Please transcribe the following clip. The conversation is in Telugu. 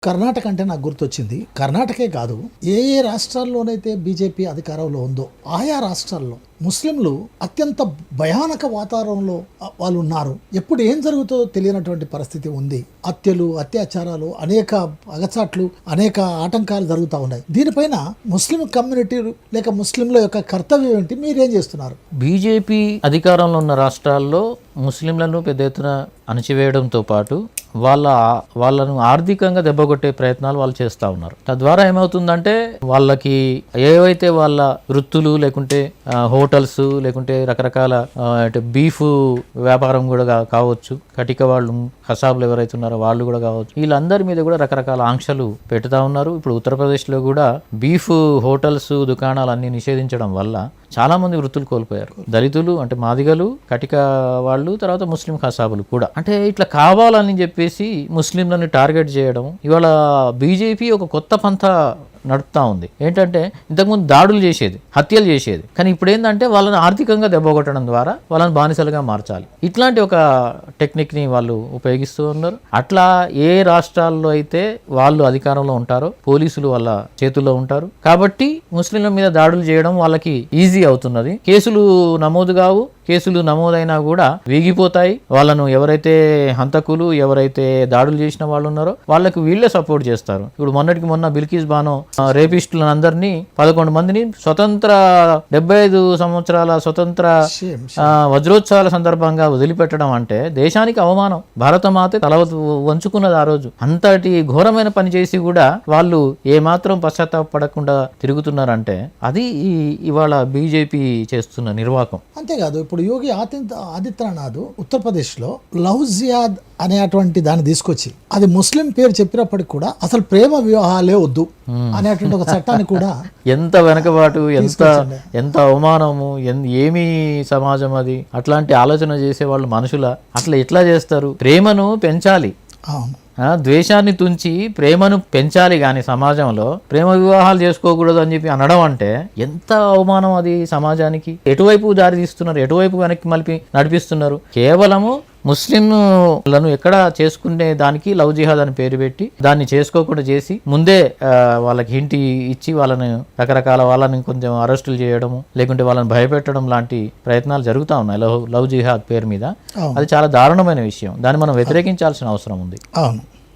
కర్ణాటక అంటే నాకు గుర్తొచ్చింది. కర్ణాటకే కాదు, ఏ రాష్ట్రాల్లోనైతే బీజేపీ అధికారంలో ఉందో ఆయా రాష్ట్రాల్లో ముస్లింలు అత్యంత భయానక వాతావరణంలో వాళ్ళు ఉన్నారు. ఎప్పుడు ఏం జరుగుతుందో తెలియనటువంటి పరిస్థితి ఉంది. హత్యలు, అత్యాచారాలు, అనేక అగచాట్లు, అనేక ఆటంకాలు జరుగుతూ ఉన్నాయి. దీనిపైన ముస్లిం కమ్యూనిటీ లేక ముస్లింల యొక్క కర్తవ్యం ఏంటి? మీరేం చేస్తున్నారు? బీజేపీ అధికారంలో ఉన్న రాష్ట్రాల్లో ముస్లింలను పెద్ద ఎత్తున అణచివేయడంతో పాటు వాళ్ళను ఆర్థికంగా దెబ్బకొట్టే ప్రయత్నాలు వాళ్ళు చేస్తూ ఉన్నారు. తద్వారా ఏమవుతుందంటే వాళ్ళకి ఏవైతే వాళ్ళ వృత్తులు లేకుంటే హోటల్స్ లేకుంటే రకరకాల బీఫ్ వ్యాపారం కూడా కావచ్చు, కటిక వాళ్ళు హసాబులు ఎవరైతే ఉన్నారో వాళ్ళు కూడా కావచ్చు, వీళ్ళందరి మీద కూడా రకరకాల ఆంక్షలు పెడతా ఉన్నారు. ఇప్పుడు ఉత్తరప్రదేశ్లో కూడా బీఫ్ హోటల్స్ దుకాణాలు అన్ని నిషేధించడం వల్ల చాలా మంది వృత్తులు కోల్పోయారు. దళితులు అంటే మాదిగలు, కటిక వాళ్ళు, తర్వాత ముస్లిం ఖసాబులు కూడా. అంటే ఇట్లా కావాలని చెప్పేసి ముస్లింలను టార్గెట్ చేయడం ఇవాళ బీజేపీ ఒక కొత్త పంథ నడుపుతా ఉంది. ఏంటంటే ఇంతకుముందు దాడులు చేసేది, హత్యలు చేసేది, కానీ ఇప్పుడు ఏంటంటే వాళ్ళని ఆర్థికంగా దెబ్బకొట్టడం ద్వారా వాళ్ళని బానిసలుగా మార్చాలి. ఇట్లాంటి ఒక టెక్నిక్ని వాళ్ళు ఉపయోగిస్తూ ఉన్నారు. అట్లా ఏ రాష్ట్రాల్లో అయితే వాళ్ళు అధికారంలో ఉంటారో పోలీసులు వాళ్ళ చేతుల్లో ఉంటారు కాబట్టి ముస్లింల మీద దాడులు చేయడం వాళ్ళకి ఈజీ అవుతున్నది. కేసులు నమోదు కావు, కేసులు నమోదైనా కూడా వీగిపోతాయి. వాళ్ళను ఎవరైతే హంతకులు, ఎవరైతే దాడులు చేసిన వాళ్ళు ఉన్నారో వాళ్ళకి వీళ్ళే సపోర్ట్ చేస్తారు. ఇప్పుడు మొన్నటికి మొన్న బిల్కిస్ బానో రేపిస్టులను అందరినీ 11 మందిని స్వతంత్ర 75 సంవత్సరాల స్వతంత్ర వజ్రోత్సవాల సందర్భంగా వదిలిపెట్టడం అంటే దేశానికి అవమానం. భారతమాత తల వంచుకున్నది ఆ రోజు. అంతటి ఘోరమైన పని చేసి కూడా వాళ్ళు ఏమాత్రం పశ్చాత్తాపడకుండా తిరుగుతున్నారంటే అది ఇవాళ బీజేపీ చేస్తున్న నిర్వాకం. అంతేకాదు, ఇప్పుడు యోగి ఆదిత్యనాథ్ ఉత్తరప్రదేశ్లో లవ్ జిహాద్ అనేటువంటి దాన్ని తీసుకొచ్చి అది ముస్లిం పేరు చెప్పినప్పటికి కూడా అసలు ప్రేమ వివాహాలే వద్దు అనేటువంటి ఒక చట్టాన్ని కూడా ఎంత వెనకబాటు, ఎంత అవమానము, ఏమి సమాజం అది. అట్లాంటి ఆలోచన చేసే వాళ్ళు మనుషుల అట్లా ఎట్లా చేస్తారు? ప్రేమను పెంచాలి, ద్వేషాన్ని తుంచి ప్రేమను పెంచాలి. కానీ సమాజంలో ప్రేమ వివాహాలు చేసుకోకూడదు అని చెప్పి అనడం అంటే ఎంత అవమానం అది సమాజానికి. ఎటువైపు దారి తీస్తున్నారు, ఎటువైపు వెనక్కి మలిపి నడిపిస్తున్నారు. కేవలము ముస్లింలను ఎక్కడ చేసుకునే దానికి లవ్ జిహాద్ అని పేరు పెట్టి దాన్ని చేసుకోకుండా చేసి ముందే వాళ్ళకి హింట్ ఇచ్చి వాళ్ళని రకరకాల వాళ్ళని కొంచెం అరెస్టులు చేయడము లేకుంటే వాళ్ళని భయపెట్టడం లాంటి ప్రయత్నాలు జరుగుతూ ఉన్నాయి లవ్ జిహాద్ పేరు మీద. అది చాలా దారుణమైన విషయం. దాన్ని మనం వ్యతిరేకించాల్సిన అవసరం ఉంది. అవును.